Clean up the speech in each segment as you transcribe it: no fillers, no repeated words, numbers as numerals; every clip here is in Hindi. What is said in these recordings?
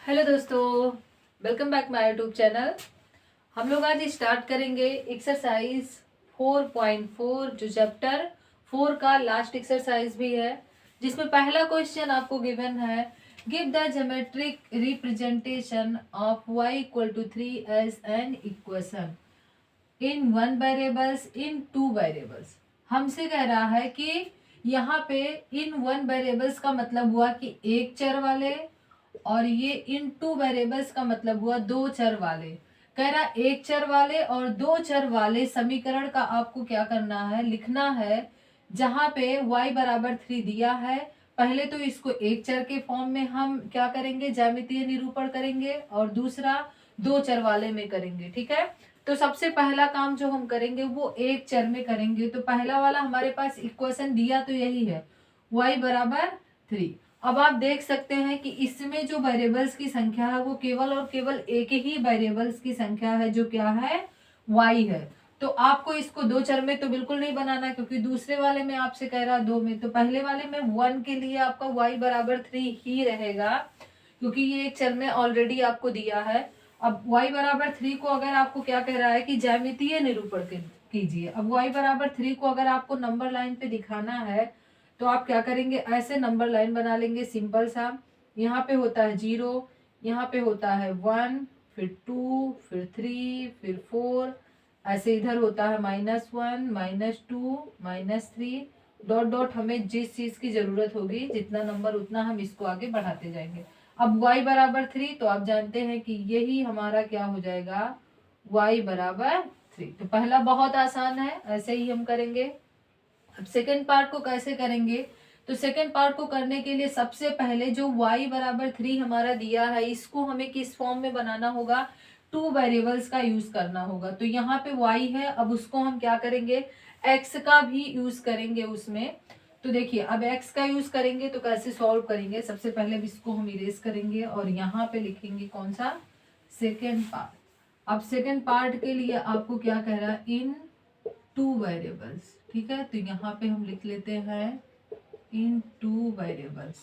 हेलो दोस्तों, welcome back my YouTube channel. हम लोग आज स्टार्ट करेंगे एक्सरसाइज 4.4 जो चैप्टर 4 का लास्ट एक्सरसाइज भी है, जिसमें पहला क्वेश्चन आपको गिवन है। Give the geometric representation of y equal to 3 as an equation in one variables in two variables. हमसे कह रहा है कि यहाँ पे इन वन वेरिएबल्स का मतलब हुआ कि एक चर वाले, और ये इन टू वेरिएबल्स का मतलब हुआ दो चर वाले। कह रहा एक चर वाले और दो चर वाले समीकरण का आपको क्या करना है, लिखना है। जहां पे y बराबर 3 दिया है, पहले तो इसको एक चर के फॉर्म में हम क्या करेंगे, ज्यामितीय निरूपण करेंगे, और दूसरा दो चर वाले में करेंगे। ठीक है, तो सबसे पहला काम जो हम करेंगे वो एक चर में करेंगे। तो पहला वाला हमारे पास इक्वेशन दिया तो यही है, y बराबर 3। अब आप देख सकते हैं कि इसमें जो वेरिएबल्स की संख्या है वो केवल और केवल एक ही वेरिएबल्स की संख्या है, जो क्या है, y है। तो आपको इसको दो चर में तो बिल्कुल नहीं बनाना, क्योंकि दूसरे वाले में आपसे कह रहा दो में, तो पहले वाले में 1 के लिए आपका y बराबर 3 ही रहेगा, क्योंकि ये एक चर में ऑलरेडी आपको दिया है। अब y बराबर 3 को अगर आपको क्या कह रहा है कि ज्यामितीय निरूपण कीजिए। अब y बराबर 3 को अगर आपको नंबर लाइन पे दिखाना है तो आप क्या करेंगे, ऐसे नंबर लाइन बना लेंगे सिंपल सा। यहाँ पे होता है 0, यहाँ पे होता है 1, फिर 2, फिर 3, फिर 4, ऐसे इधर होता है -1, -2, -3, डॉट डॉट। हमें जिस चीज की जरूरत होगी, जितना नंबर उतना हम इसको आगे बढ़ाते जाएंगे। अब y बराबर 3, तो आप जानते हैं कि यही हमारा क्या हो जाएगा, y बराबर 3। तो पहला बहुत आसान है, ऐसे ही हम करेंगे। अब सेकेंड पार्ट को कैसे करेंगे, तो सेकेंड पार्ट को करने के लिए सबसे पहले जो y बराबर 3 हमारा दिया है, इसको हमें किस फॉर्म में बनाना होगा, टू वेरिएबल्स का यूज करना होगा। तो यहाँ पे y है, अब उसको हम क्या करेंगे, x का भी यूज करेंगे उसमें। तो देखिए, अब x का यूज करेंगे तो कैसे सॉल्व करेंगे, सबसे पहले इसको हम इरेज करेंगे और यहाँ पे लिखेंगे कौन सा, सेकेंड पार्ट। अब सेकेंड पार्ट के लिए आपको क्या कह रहा है, इन टू वेरिएबल्स। ठीक है, तो यहाँ पे हम लिख लेते हैं इन टू वेरिएबल्स।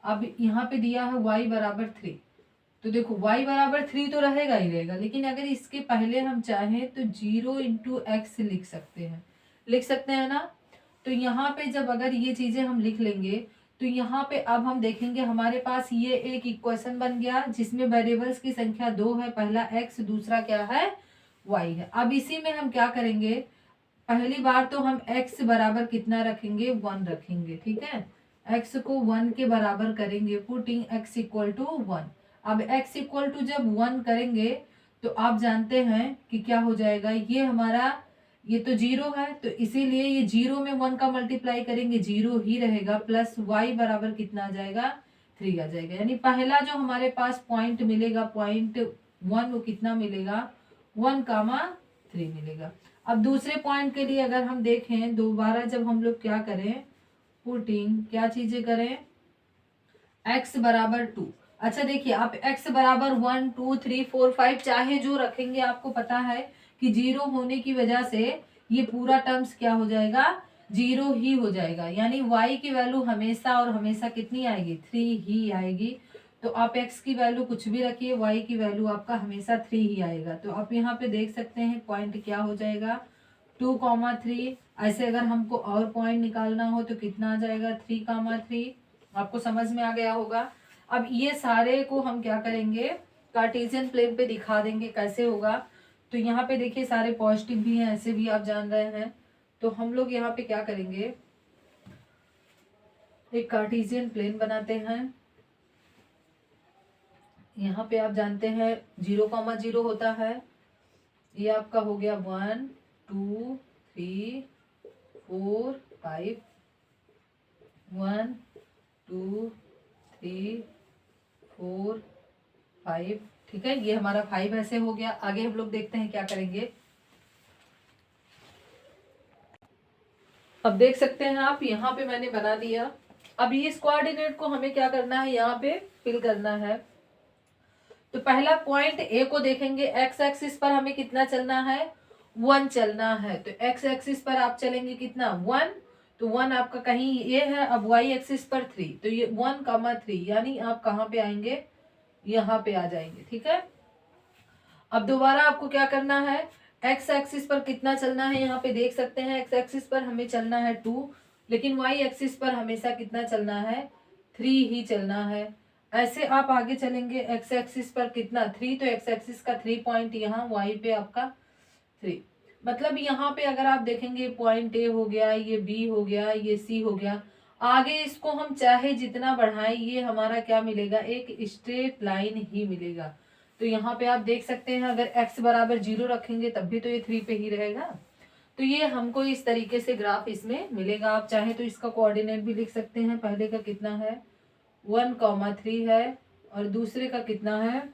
अब यहाँ पे दिया है y बराबर 3, तो देखो y बराबर 3 तो रहेगा ही रहेगा, लेकिन अगर इसके पहले हम चाहें तो 0 इंटू एक्स लिख सकते हैं ना। तो यहाँ पे जब अगर ये चीजें हम लिख लेंगे, तो यहाँ पे अब हम देखेंगे हमारे पास ये एक इक्वेशन बन गया, जिसमें वेरिएबल्स की संख्या दो है, पहला x, दूसरा क्या है, y है। अब इसी में हम क्या करेंगे, पहली बार तो हम x बराबर कितना रखेंगे, 1 रखेंगे। ठीक है, x को 1 के बराबर करेंगे, पुटिंग x इक्वल टू 1। अब x इक्वल टू जब 1 करेंगे तो आप जानते हैं कि क्या हो जाएगा, ये हमारा, ये तो 0 है, तो इसीलिए ये 0 में 1 का मल्टीप्लाई करेंगे, 0 ही रहेगा, प्लस y बराबर कितना आ जाएगा, 3 आ जाएगा। यानी पहला जो हमारे पास पॉइंट मिलेगा, पॉइंट 1, वो कितना मिलेगा, 1,3 मिलेगा। अब दूसरे पॉइंट के लिए अगर हम देखें, दोबारा जब हम लोग क्या करें, पुटिंग क्या चीजें करें, x बराबर 2। अच्छा देखिए, आप x बराबर 1, 2, 3, 4, 5 चाहे जो रखेंगे, आपको पता है कि 0 होने की वजह से ये पूरा टर्म्स क्या हो जाएगा, 0 ही हो जाएगा। यानी y की वैल्यू हमेशा और हमेशा कितनी आएगी, 3 ही आएगी। तो आप x की वैल्यू कुछ भी रखिए, y की वैल्यू आपका हमेशा 3 ही आएगा। तो आप यहाँ पे देख सकते हैं पॉइंट क्या हो जाएगा, 2,3। ऐसे अगर हमको और पॉइंट निकालना हो तो कितना आ जाएगा, 3,3। आपको समझ में आ गया होगा। अब ये सारे को हम क्या करेंगे, कार्टेशियन प्लेन पे दिखा देंगे कैसे होगा। तो यहाँ पे देखिए सारे पॉजिटिव भी हैं, ऐसे भी आप जान रहे हैं। तो हम लोग यहाँ पे क्या करेंगे, एक कार्टेशियन प्लेन बनाते हैं। यहाँ पे आप जानते हैं 0,0 होता है। ये आपका हो गया 1, 2, 3, 4, 5, 1, 2, 3, 4, 5। ठीक है, ये हमारा 5 ऐसे हो गया। आगे हम लोग देखते हैं क्या करेंगे। अब देख सकते हैं आप, यहाँ पे मैंने बना दिया। अब ये इस कोऑर्डिनेट को हमें क्या करना है, यहाँ पे फिल करना है। तो पहला पॉइंट ए को देखेंगे, एक्स एक्सिस पर हमें कितना चलना है, 1 चलना है। तो एक्स एक्सिस पर आप चलेंगे कितना, 1। तो 1 आपका कहीं ये है। अब वाई एक्सिस पर 3, तो ये 1,3, यानी आप कहाँ पे आएंगे, यहाँ पे आ जाएंगे। ठीक है, अब दोबारा आपको क्या करना है, एक्स एक्सिस पर कितना चलना है, यहाँ पे देख सकते हैं एक्स एक्सिस पर हमें चलना है 2, लेकिन वाई एक्सिस पर हमेशा कितना चलना है, 3 ही चलना है। ऐसे आप आगे चलेंगे, एक्स एक्सिस पर कितना 3, तो एक्स एक्सिस का 3 पॉइंट यहाँ, वाई पे आपका 3। मतलब यहाँ पे अगर आप देखेंगे पॉइंट ए हो गया, ये बी हो गया, ये सी हो गया, आगे इसको हम चाहे जितना बढ़ाएं ये हमारा क्या मिलेगा, एक स्ट्रेट लाइन ही मिलेगा। तो यहाँ पे आप देख सकते हैं अगर x बराबर 0 रखेंगे तब भी तो ये 3 पे ही रहेगा। तो ये हमको इस तरीके से ग्राफ इसमें मिलेगा। आप चाहे तो इसका कोऑर्डिनेट भी लिख सकते हैं, पहले का कितना है 1,3 है और दूसरे का कितना है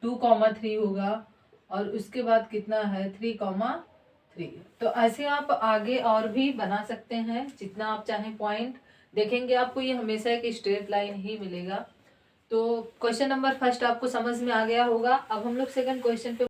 2,3 होगा और उसके बाद कितना है 3,3। तो ऐसे आप आगे और भी बना सकते हैं जितना आप चाहें पॉइंट, देखेंगे आपको ये हमेशा एक स्ट्रेट लाइन ही मिलेगा। तो क्वेश्चन नंबर फर्स्ट आपको समझ में आ गया होगा। अब हम लोग सेकंड क्वेश्चन पे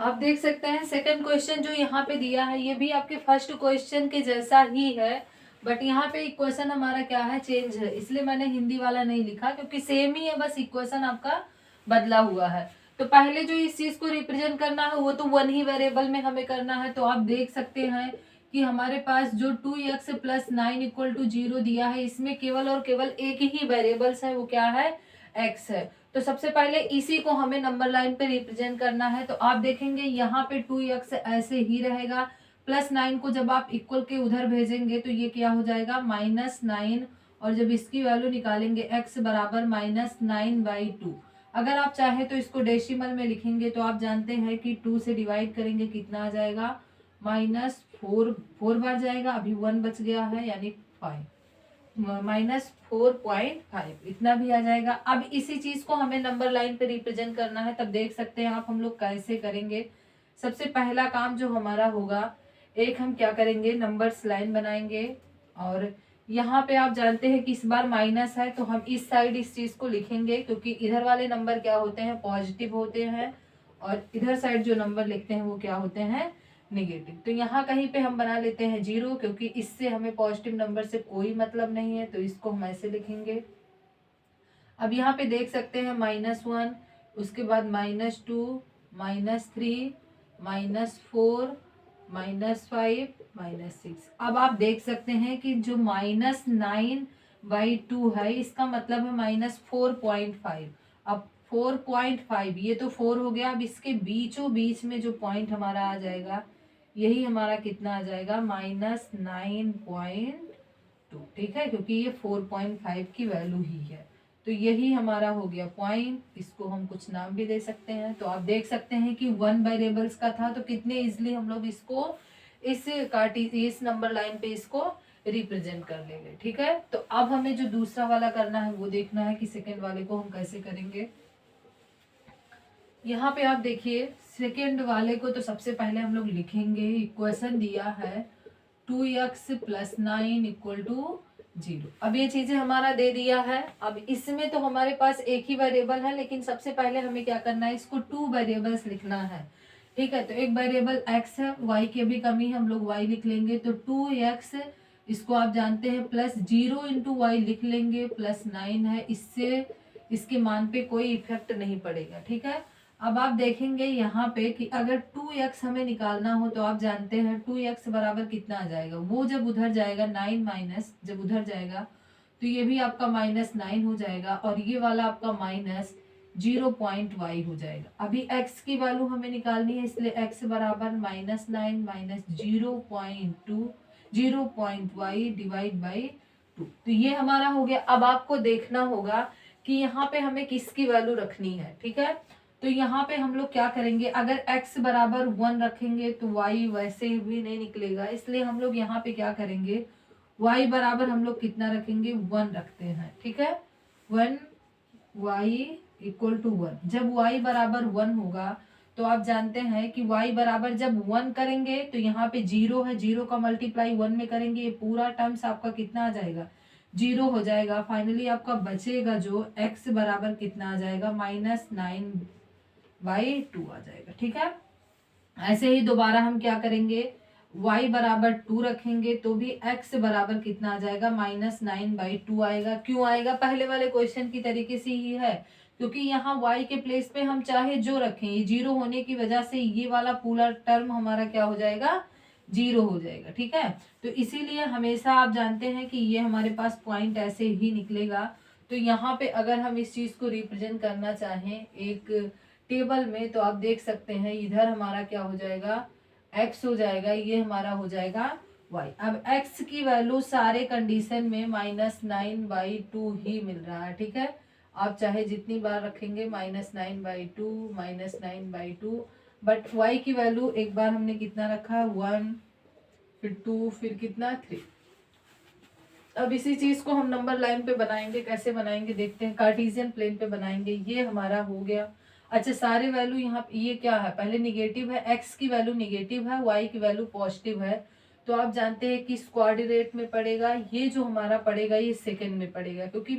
आप देख सकते हैं, सेकंड क्वेश्चन जो यहाँ पे दिया है ये भी आपके फर्स्ट क्वेश्चन के जैसा ही है, बट यहाँ पे इक्वेशन हमारा क्या है, चेंज है, इसलिए मैंने हिंदी वाला नहीं लिखा क्योंकि सेम ही है, बस इक्वेशन आपका बदला हुआ है। तो पहले जो इस चीज को रिप्रेजेंट करना है वो तो वन ही वेरिएबल में हमें करना है। तो आप देख सकते हैं कि हमारे पास जो 2x + 9 = 0 दिया है, इसमें केवल और केवल एक ही वेरिएबल्स है, वो क्या है, x है। तो सबसे पहले इसी को हमें नंबर लाइन पे रिप्रेजेंट करना है। तो आप देखेंगे यहाँ पे 2x ऐसे ही रहेगा, +9 को जब आप इक्वल के उधर भेजेंगे तो ये क्या हो जाएगा -9, और जब इसकी वैल्यू निकालेंगे x बराबर -9/2। अगर आप चाहे तो इसको डेसिमल में लिखेंगे तो आप जानते हैं कि 2 से डिवाइड करेंगे कितना आ जाएगा, -4 बार जाएगा, अभी 1 बच गया है यानी 5, -4.5 इतना भी आ जाएगा। अब इसी चीज को हमें नंबर लाइन पे रिप्रेजेंट करना है, तब देख सकते हैं आप हम लोग कैसे करेंगे। सबसे पहला काम जो हमारा होगा, एक हम क्या करेंगे, नंबर्स लाइन बनाएंगे और यहाँ पे आप जानते हैं कि इस बार माइनस है तो हम इस साइड इस चीज को लिखेंगे, क्योंकि इधर वाले नंबर क्या होते हैं, पॉजिटिव होते हैं, और इधर साइड जो नंबर लिखते हैं वो क्या होते हैं, नेगेटिव। तो यहाँ कहीं पे हम बना लेते हैं 0, क्योंकि इससे हमें पॉजिटिव नंबर से कोई मतलब नहीं है, तो इसको हम ऐसे लिखेंगे। अब यहाँ पे देख सकते हैं -1, उसके बाद -2, -3, -4, -5, -6। अब आप देख सकते हैं कि जो -9/2 है इसका मतलब है -4.5। अब 4.5 ये तो 4 हो गया, अब इसके बीचों बीच में जो पॉइंट हमारा आ जाएगा यही हमारा कितना आ जाएगा, -9.2। ठीक है, क्योंकि ये 4.5 की वैल्यू ही है, तो यही हमारा हो गया पॉइंट। इसको हम कुछ नाम भी दे सकते हैं। तो आप देख सकते हैं कि 1 वेरिएबल्स का था, तो कितने इजिली हम लोग इसको इस नंबर लाइन पे इसको रिप्रेजेंट कर लेंगे। ठीक है, तो अब हमें जो दूसरा वाला करना है वो देखना है कि सेकेंड वाले को हम कैसे करेंगे। यहाँ पे आप देखिए सेकेंड वाले को तो सबसे पहले हम लोग लिखेंगे, इक्वेशन दिया है 2x + 9 = 0। अब ये चीजें हमारा दे दिया है। अब इसमें तो हमारे पास एक ही वेरिएबल है, लेकिन सबसे पहले हमें क्या करना है, इसको 2 वेरिएबल्स लिखना है। ठीक है, तो एक वेरिएबल x है, y की अभी कमी हम लोग y लिख लेंगे, तो 2x इसको आप जानते हैं +0 × y लिख लेंगे, +9 है, इससे इसके मान पे कोई इफेक्ट नहीं पड़ेगा। ठीक है, अब आप देखेंगे यहाँ पे कि अगर 2x हमें निकालना हो तो आप जानते हैं 2x बराबर कितना आ जाएगा, वो जब उधर जाएगा 9 माइनस जब उधर जाएगा तो ये भी आपका -9 हो जाएगा, और ये वाला आपका -0.y हो जाएगा। अभी x की वैल्यू हमें निकालनी है, इसलिए x बराबर -9 - 0.2 0.y/2। तो ये हमारा हो गया। अब आपको देखना होगा कि यहाँ पे हमें किसकी वैल्यू रखनी है। ठीक है, तो यहाँ पे हम लोग क्या करेंगे, अगर x बराबर 1 रखेंगे तो y वैसे भी नहीं निकलेगा, इसलिए हम लोग यहाँ पे क्या करेंगे, y बराबर हम लोग कितना रखेंगे, 1 रखते हैं। ठीक है, 1 y = 1। जब y बराबर 1 होगा तो आप जानते हैं कि y बराबर जब 1 करेंगे तो यहाँ पे 0 है, 0 का मल्टीप्लाई 1 में करेंगे, ये पूरा टर्म्स आपका कितना आ जाएगा, 0 हो जाएगा। फाइनली आपका बचेगा जो x बराबर कितना आ जाएगा, -9/2 आ जाएगा। ठीक है, ऐसे ही दोबारा हम क्या करेंगे, y बराबर 2 रखेंगे तो भी x बराबर कितना आ जाएगा, -9/2 आएगा। क्यों आएगा, पहले वाले क्वेश्चन की तरीके से ही है, क्योंकि यहाँ y के प्लेस पे हम चाहे जो रखें, ये जीरो होने की वजह से ये वाला पूरा टर्म हमारा क्या हो जाएगा, जीरो हो जाएगा। ठीक है, तो इसीलिए हमेशा आप जानते हैं कि ये हमारे पास पॉइंट ऐसे ही निकलेगा। तो यहाँ पे अगर हम इस चीज को रिप्रेजेंट करना चाहें एक टेबल में, तो आप देख सकते हैं इधर हमारा क्या हो जाएगा, x हो जाएगा, ये हमारा हो जाएगा y। अब x की वैल्यू सारे कंडीशन में -9/2 ही मिल रहा है। ठीक है, आप चाहे जितनी बार रखेंगे -9/2 -9/2, बट y की वैल्यू एक बार हमने कितना रखा, 1, फिर 2, फिर कितना 3। अब इसी चीज को हम नंबर लाइन पे बनाएंगे, कैसे बनाएंगे देखते हैं, कार्टेशियन प्लेन पे बनाएंगे। ये हमारा हो गया। अच्छा, सारे वैल्यू यहाँ ये क्या है, पहले निगेटिव है, x की वैल्यू निगेटिव है, y की वैल्यू पॉजिटिव है। तो आप जानते हैं कि क्वाड्रेट में पड़ेगा, ये जो हमारा पड़ेगा ये सेकंड में पड़ेगा, क्योंकि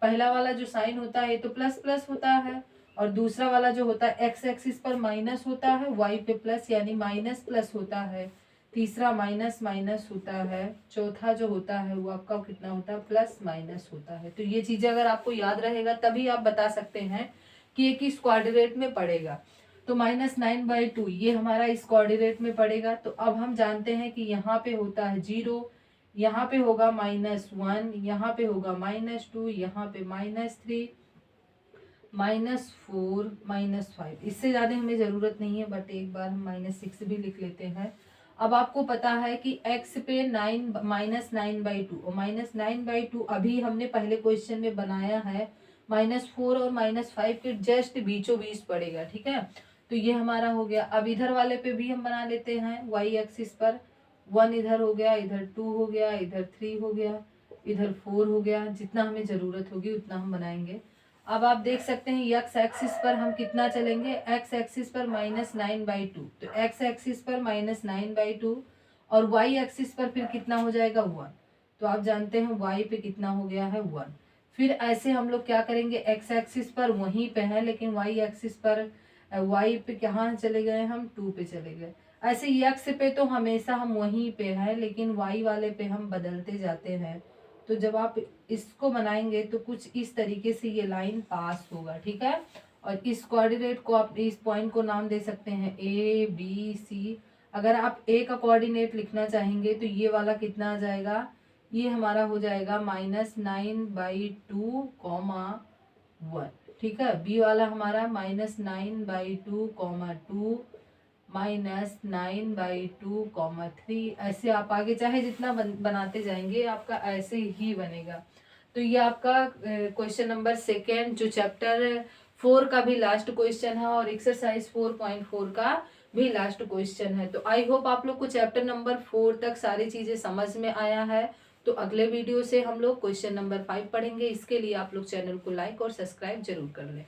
पहला वाला जो साइन होता है ये तो प्लस प्लस होता है, और दूसरा वाला जो होता है x एक्सिस पर माइनस होता है, y पे प्लस, यानी माइनस प्लस होता है, तीसरा माइनस माइनस होता है, चौथा जो होता है वो आपका कितना होता है, प्लस माइनस होता है। तो ये चीजें अगर आपको याद रहेगा तभी आप बता सकते हैं कि ये किस क्वाड्रेट में पड़ेगा। तो -9/2 ये हमारा इस क्वाड्रेट में पड़ेगा। तो अब हम जानते हैं कि यहाँ पे होता है 0, यहाँ पे होगा -1, यहाँ पे होगा -2, यहाँ पे -3, -4, -5। इससे ज्यादा हमें जरूरत नहीं है, बट एक बार हम -6 भी लिख लेते हैं। अब आपको पता है कि x पे -9/2 और -9/2 अभी हमने पहले क्वेश्चन में बनाया है, -4 और -5 के जस्ट बीचों बीच पड़ेगा। ठीक है, तो ये हमारा हो गया। अब इधर वाले पे भी हम बना लेते हैं, y एक्सिस पर 1 इधर हो गया, इधर 2 हो गया, इधर 3 हो गया, इधर 4 हो गया, जितना हमें जरूरत होगी उतना हम बनाएंगे। अब आप देख सकते हैं x एक्सिस पर हम कितना चलेंगे, x एक्सिस पर -9/2, तो x एक्सिस पर -9/2 और y एक्सिस पर फिर कितना हो जाएगा 1। तो आप जानते हैं y पे कितना हो गया है 1। फिर ऐसे हम लोग क्या करेंगे, x एक्सिस पर वहीं पे है, लेकिन y एक्सिस पर y पे कहाँ चले गए, हम 2 पे चले गए। ऐसे x पे तो हमेशा हम वहीं पे है, लेकिन y वाले पे हम बदलते जाते हैं। तो जब आप इसको बनाएंगे तो कुछ इस तरीके से ये लाइन पास होगा। ठीक है, और इस कोऑर्डिनेट को आप इस पॉइंट को नाम दे सकते हैं ABC। अगर आप a का कोऑर्डिनेट लिखना चाहेंगे तो ये वाला कितना आ जाएगा, ये हमारा हो जाएगा -9/2, 1। ठीक है, b वाला हमारा -9/2, 2, -9/2, 3। ऐसे आप आगे चाहे जितना बनाते जाएंगे आपका ऐसे ही बनेगा। तो ये आपका क्वेश्चन नंबर सेकेंड जो चैप्टर 4 का भी लास्ट क्वेश्चन है और एक्सरसाइज 4.4 का भी लास्ट क्वेश्चन है। तो आई होप आप लोग को चैप्टर नंबर 4 तक सारी चीजें समझ में आया है। तो अगले वीडियो से हम लोग क्वेश्चन नंबर 5 पढ़ेंगे। इसके लिए आप लोग चैनल को लाइक और सब्सक्राइब जरूर कर लें।